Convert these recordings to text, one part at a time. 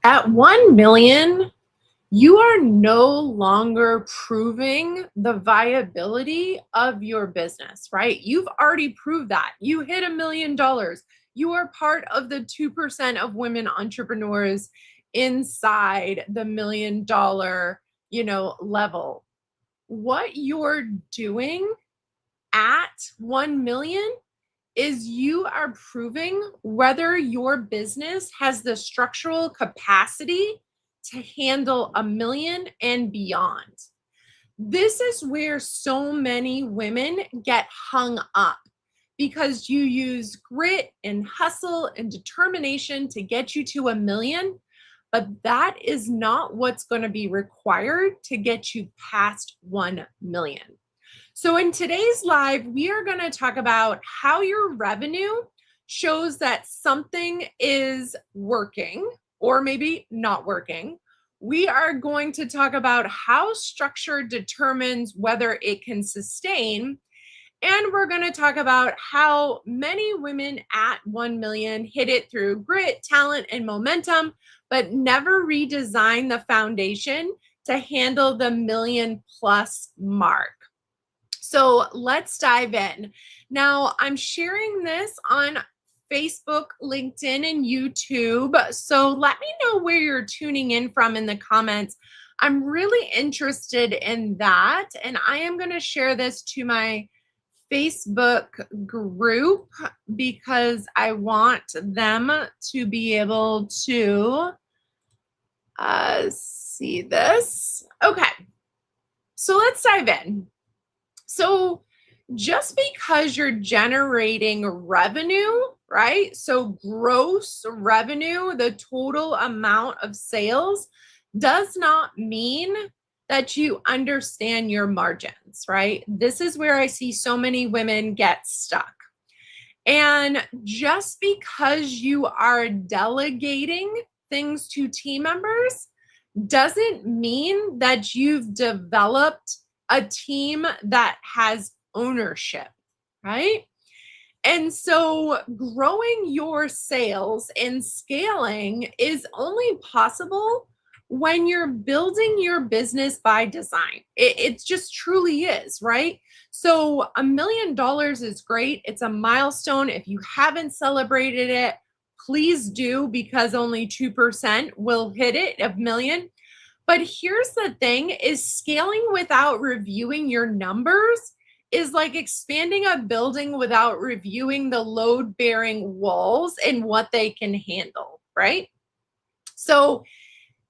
At 1 million, you are no longer proving the viability of your business, right? You've already proved that. You hit $1 million. You are part of the 2% of women entrepreneurs inside the $1 million, level. What you're doing at 1 million is you are proving whether your business has the structural capacity to handle 1 million and beyond. This is where so many women get hung up because you use grit and hustle and determination to get you to 1 million, but that is not what's going to be required to get you past 1 million. So in today's live, we are going to talk about how your revenue shows that something is working or maybe not working. We are going to talk about how structure determines whether it can sustain. And we're going to talk about how many women at 1 million hit it through grit, talent, and momentum, but never redesign the foundation to handle the million+ mark. So let's dive in. Now, I'm sharing this on Facebook, LinkedIn, and YouTube. So let me know where you're tuning in from in the comments. I'm really interested in that. And I am going to share this to my Facebook group because I want them to be able to see this. Okay. So let's dive in. So just because you're generating revenue, right? So gross revenue, the total amount of sales, does not mean that you understand your margins, right? This is where I see so many women get stuck. And just because you are delegating things to team members doesn't mean that you've developed a team that has ownership, right? And so growing your sales and scaling is only possible when you're building your business by design. It just truly is, right? So $1 million is great. It's a milestone. If you haven't celebrated it, please do, because only 2% will hit it, 1 million. But here's the thing, is scaling without reviewing your numbers is like expanding a building without reviewing the load-bearing walls and what they can handle, right? So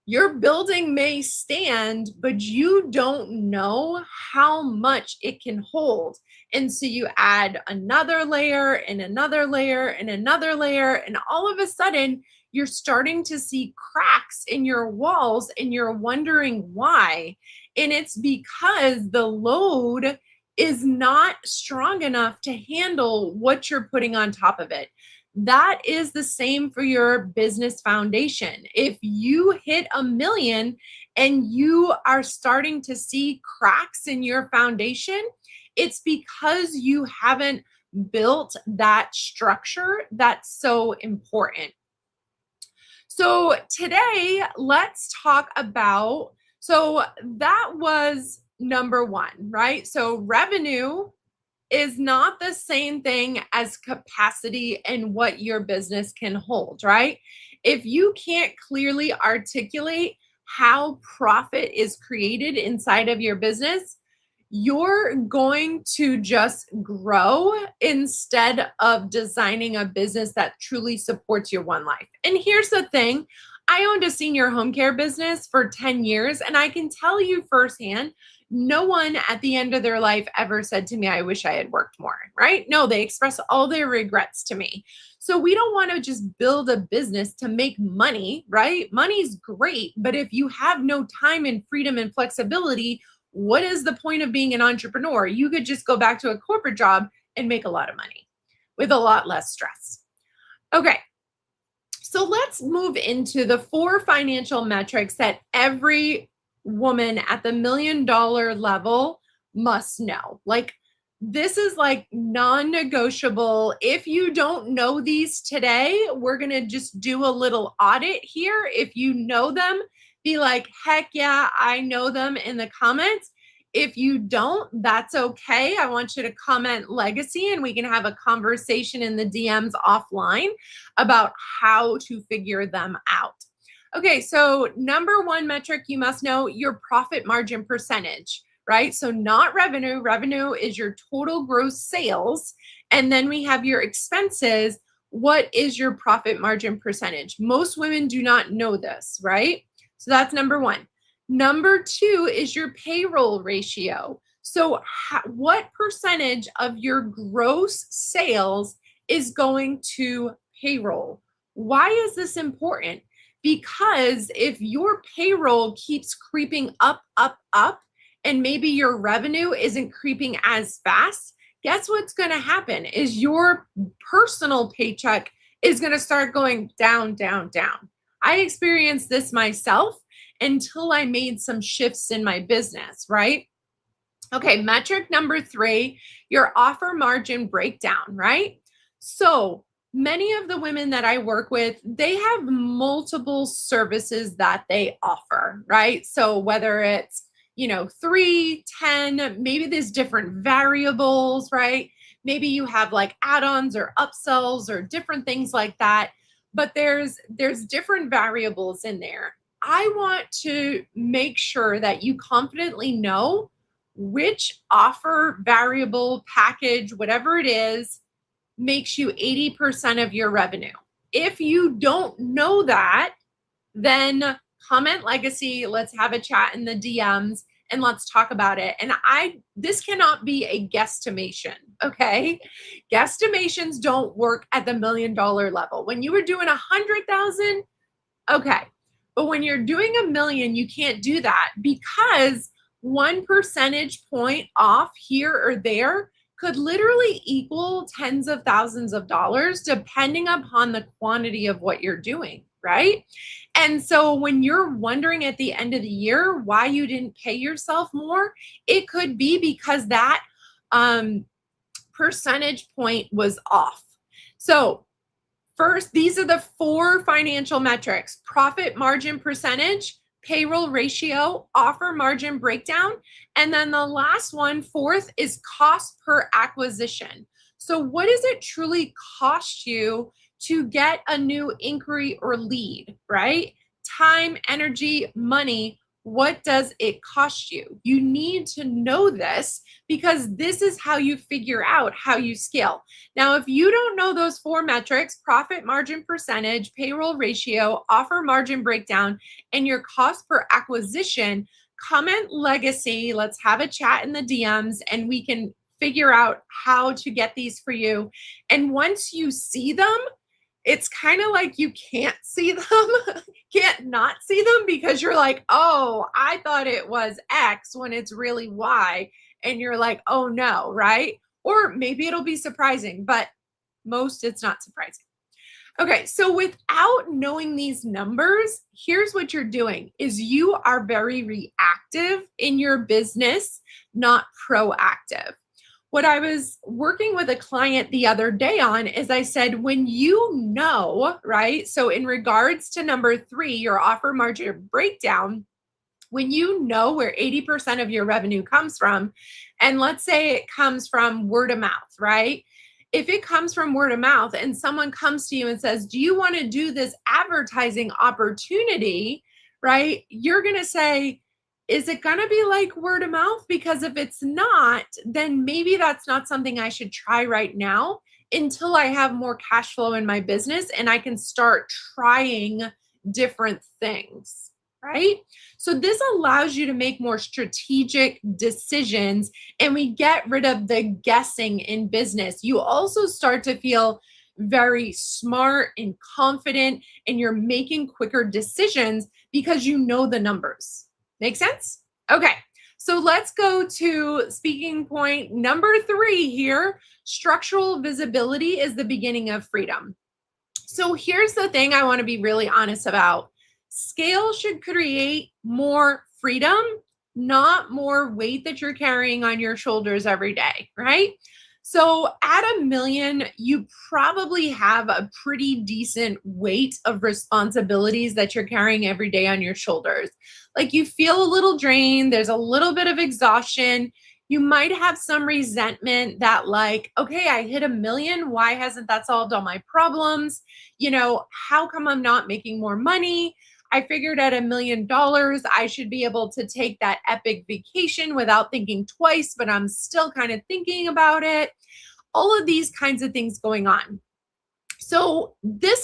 your building may stand, but you don't know how much it can hold. And so you add another layer and another layer and another layer, and all of a sudden, you're starting to see cracks in your walls and you're wondering why. And it's because the load is not strong enough to handle what you're putting on top of it. That is the same for your business foundation. If you hit 1 million and you are starting to see cracks in your foundation, it's because you haven't built that structure that's so important. So today, let's talk about, so that was number one, right? So revenue is not the same thing as capacity and what your business can hold, right? If you can't clearly articulate how profit is created inside of your business, you're going to just grow instead of designing a business that truly supports your one life. And here's the thing, I owned a senior home care business for 10 years, and I can tell you firsthand, no one at the end of their life ever said to me, I wish I had worked more, right? No, they express all their regrets to me. So we don't want to just build a business to make money, right? Money's great, but if you have no time and freedom and flexibility, what is the point of being an entrepreneur? You could just go back to a corporate job and make a lot of money with a lot less stress. Okay, so let's move into the 4 financial metrics that every woman at the $1 million level must know. Like, This is like non-negotiable. If you don't know these today, we're going to just do a little audit here. If you know them, be like, heck yeah, I know them in the comments. If you don't, that's okay. I want you to comment legacy and we can have a conversation in the DMs offline about how to figure them out. Okay, so number one metric you must know, your profit margin percentage, right? So not revenue. Revenue is your total gross sales. And then we have your expenses. What is your profit margin percentage? Most women do not know this, right? So that's number one. Number two is your payroll ratio. So what percentage of your gross sales is going to payroll? Why is this important? Because if your payroll keeps creeping up, and maybe your revenue isn't creeping as fast, guess what's going to happen is your personal paycheck is going to start going down, down, down. I experienced this myself until I made some shifts in my business, right? Okay, metric number three, your offer margin breakdown, right? So many of the women that I work with, they have multiple services that they offer, right? So whether it's 3, 10, maybe there's different variables, right? Maybe you have like add-ons or upsells or different things like that, but there's different variables in there. I want to make sure that you confidently know which offer, variable, package, whatever it is, makes you 80% of your revenue. If you don't know that, then comment legacy. Let's have a chat in the DMs and let's talk about it. And this cannot be a guesstimation, okay? Guesstimations don't work at the $1 million level. When you were doing 100,000, okay. But when you're doing 1 million, you can't do that because 1 percentage point off here or there could literally equal tens of thousands of dollars depending upon the quantity of what you're doing, right? And so when you're wondering at the end of the year why you didn't pay yourself more, it could be because that percentage point was off. So first, these are the 4 financial metrics: profit margin percentage, payroll ratio, offer margin breakdown. And then the last one, fourth, is cost per acquisition. So what does it truly cost you to get a new inquiry or lead, right? Time, energy, money. What does it cost you? You need to know this because this is how you figure out how you scale. Now, if you don't know those 4 metrics, profit margin percentage, payroll ratio, offer margin breakdown, and your cost per acquisition, comment legacy. Let's have a chat in the DMs and we can figure out how to get these for you. And once you see them, it's kind of like you can't see them, can't not see them because you're like, oh, I thought it was X when it's really Y. And you're like, oh no, right? Or maybe it'll be surprising, but most it's not surprising. Okay, so without knowing these numbers, here's what you're doing is you are very reactive in your business, not proactive. What I was working with a client the other day on is I said, when you know, right? So in regards to number 3, your offer margin breakdown, when you know where 80% of your revenue comes from, and let's say it comes from word of mouth, right? If it comes from word of mouth and someone comes to you and says, do you want to do this advertising opportunity, right? You're going to say, is it going to be like word of mouth? Because if it's not, then maybe that's not something I should try right now until I have more cash flow in my business and I can start trying different things, right? So this allows you to make more strategic decisions and we get rid of the guessing in business. You also start to feel very smart and confident and you're making quicker decisions because you know the numbers. Make sense? Okay, so let's go to speaking point number 3 here. Structural visibility is the beginning of freedom. So here's the thing I want to be really honest about. Scale should create more freedom, not more weight that you're carrying on your shoulders every day, right? So at a million, you probably have a pretty decent weight of responsibilities that you're carrying every day on your shoulders. Like you feel a little drained, there's a little bit of exhaustion. You might have some resentment that, like, okay, I hit a million. Why hasn't that solved all my problems? How come I'm not making more money? I figured at $1 million, I should be able to take that epic vacation without thinking twice, but I'm still kind of thinking about it. All of these kinds of things going on. So, this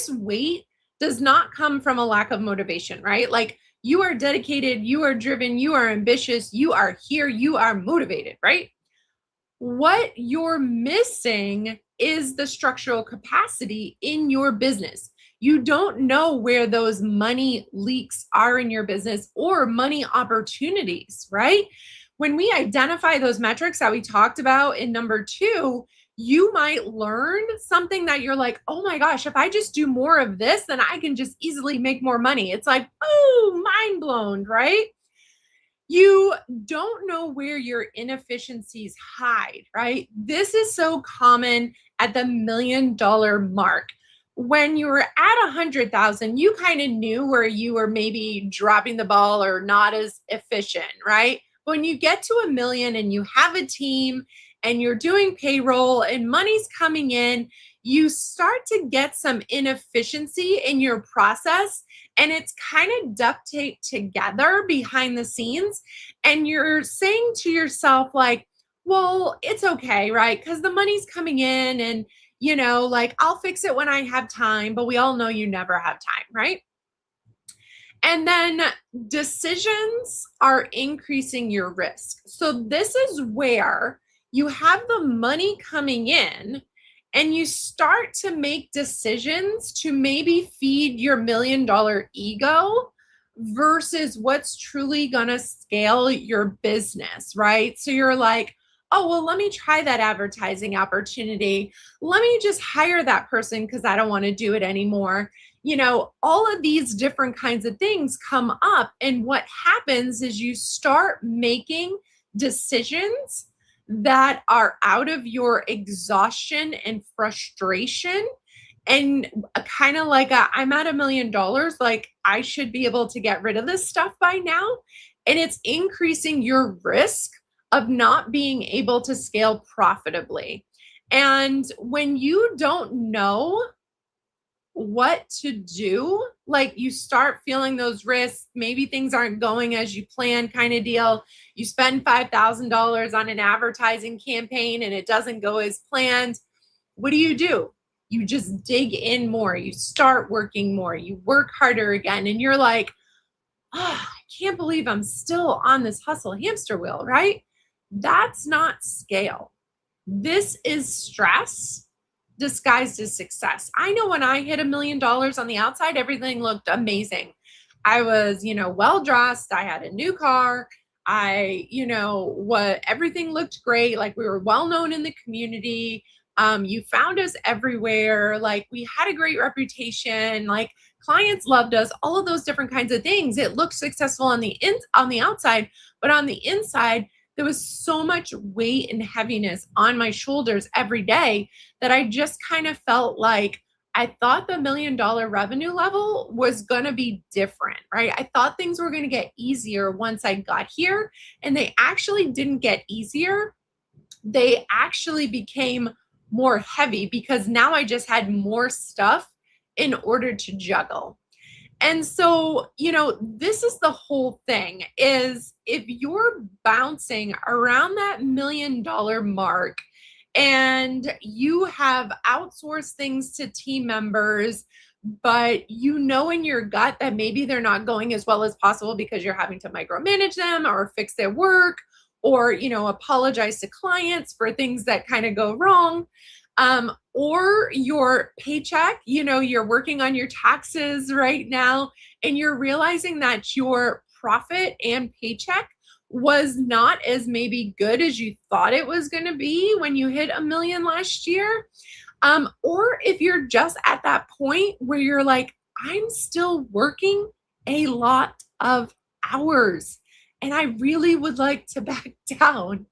weight does not come from a lack of motivation, right? Like you are dedicated, you are driven, you are ambitious, you are here, you are motivated, right? What you're missing is the structural capacity in your business. You don't know where those money leaks are in your business or money opportunities, right? When we identify those metrics that we talked about in number two, you might learn something that you're like, oh my gosh, if I just do more of this, then I can just easily make more money. It's like, oh, mind blown, right? You don't know where your inefficiencies hide, right? This is so common at the $1 million mark. When you were at 100,000, you kind of knew where you were maybe dropping the ball or not as efficient, right? When you get to a million and you have a team and you're doing payroll and money's coming in, you start to get some inefficiency in your process, and it's kind of duct taped together behind the scenes. And you're saying to yourself, like, well, it's okay, right? Because the money's coming in and, like I'll fix it when I have time, but we all know you never have time, right? And then decisions are increasing your risk. So this is where you have the money coming in and you start to make decisions to maybe feed your $1 million ego versus what's truly going to scale your business, right? So you're like, oh, well, let me try that advertising opportunity. Let me just hire that person because I don't want to do it anymore. All of these different kinds of things come up. And what happens is you start making decisions that are out of your exhaustion and frustration and kind of like I'm at $1 million, like I should be able to get rid of this stuff by now. And it's increasing your risk of not being able to scale profitably. And when you don't know what to do, like you start feeling those risks, maybe things aren't going as you plan, kind of deal. You spend $5,000 on an advertising campaign and it doesn't go as planned. What do? You just dig in more, you start working more, you work harder again, and you're like, oh, I can't believe I'm still on this hustle hamster wheel, right? That's not scale. This is stress disguised as success. I know when I hit $1 million on the outside, everything looked amazing. I was, well dressed. I had a new car. Everything looked great. Like we were well known in the community. You found us everywhere. Like we had a great reputation. Like clients loved us. All of those different kinds of things. It looked successful on the outside, but on the inside, there was so much weight and heaviness on my shoulders every day that I just kind of felt like I thought the $1 million revenue level was going to be different, right? I thought things were going to get easier once I got here, and they actually didn't get easier. They actually became more heavy because now I just had more stuff in order to juggle. And so, this is the whole thing is if you're bouncing around that $1 million mark and you have outsourced things to team members, but in your gut that maybe they're not going as well as possible because you're having to micromanage them or fix their work or, apologize to clients for things that kind of go wrong. Or your paycheck, you're working on your taxes right now and you're realizing that your profit and paycheck was not as maybe good as you thought it was going to be when you hit $1 million last year. Or if you're just at that point where you're like, I'm still working a lot of hours and I really would like to back down,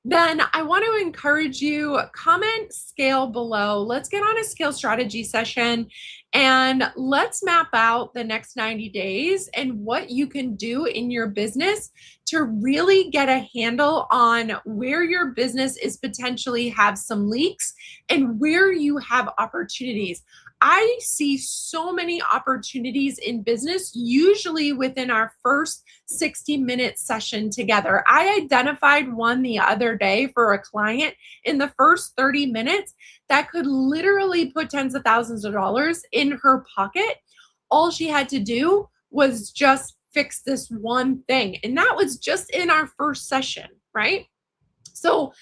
then I want to encourage you, comment scale below. Let's get on a scale strategy session and let's map out the next 90 days and what you can do in your business to really get a handle on where your business is potentially have some leaks and where you have opportunities. I see so many opportunities in business, usually within our first 60-minute session together. I identified one the other day for a client in the first 30 minutes that could literally put tens of thousands of dollars in her pocket. All she had to do was just fix this one thing. And that was just in our first session, right? So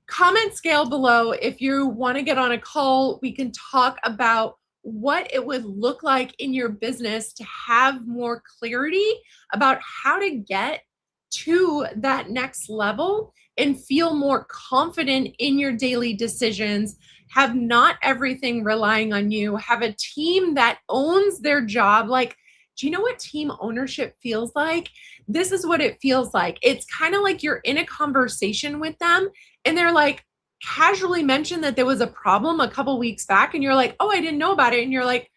comment scale below if you want to get on a call. We can talk about what it would look like in your business to have more clarity about how to get to that next level and feel more confident in your daily decisions. Have not everything relying on you. Have a team that owns their job. Like, do you know what team ownership feels like? This is what it feels like. It's kind of like you're in a conversation with them and they're like, casually mentioned that there was a problem a couple weeks back and you're like, oh, I didn't know about it. And you're like,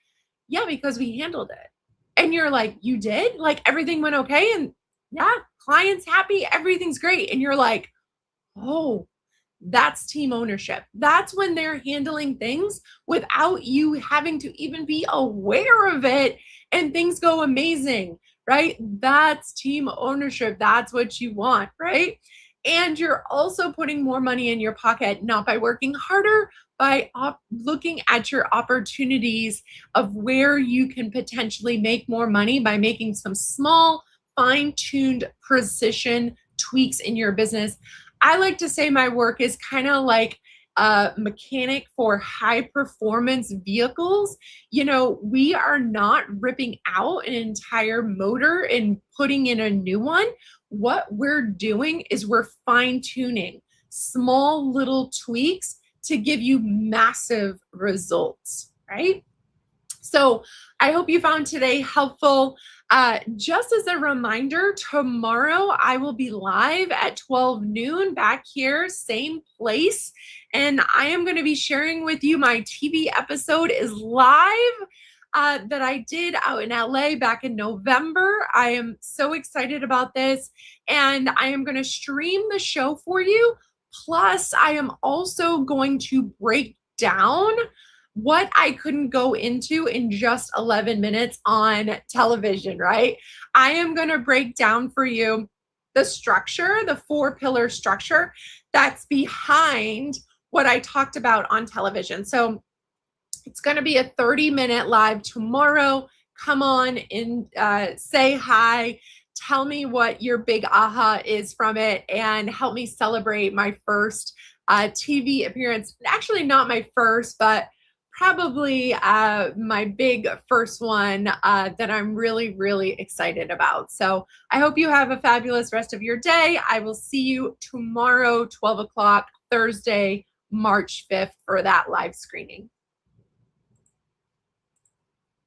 yeah, because we handled it. And you're like, you did? Like everything went okay? And yeah, client's happy, everything's great. And you're like, oh, that's team ownership. That's when they're handling things without you having to even be aware of it and things go amazing, right? That's team ownership. That's what you want, right? And you're also putting more money in your pocket, not by working harder, by looking at your opportunities of where you can potentially make more money by making some small, fine-tuned precision tweaks in your business. I like to say my work is kind of like a mechanic for high performance vehicles. You know, we are not ripping out an entire motor and putting in a new one. What we're doing is we're fine tuning small little tweaks to give you massive results, right? So I hope you found today helpful. Just as a reminder, tomorrow I will be live at 12 noon back here, same place. And I am going to be sharing with you my TV episode is live that I did out in LA back in November. I am so excited about this. And I am going to stream the show for you. Plus, I am also going to break down what I couldn't go into in just 11 minutes on television, right? I am going to break down for you the structure, the 4-pillar structure that's behind what I talked about on television. So it's going to be a 30-minute live tomorrow. Come on and say hi. Tell me what your big aha is from it and help me celebrate my first TV appearance. Actually, not my first, but probably my big first one that I'm really, really excited about. So I hope you have a fabulous rest of your day. I will see you tomorrow, 12 o'clock, Thursday, March 5th for that live screening.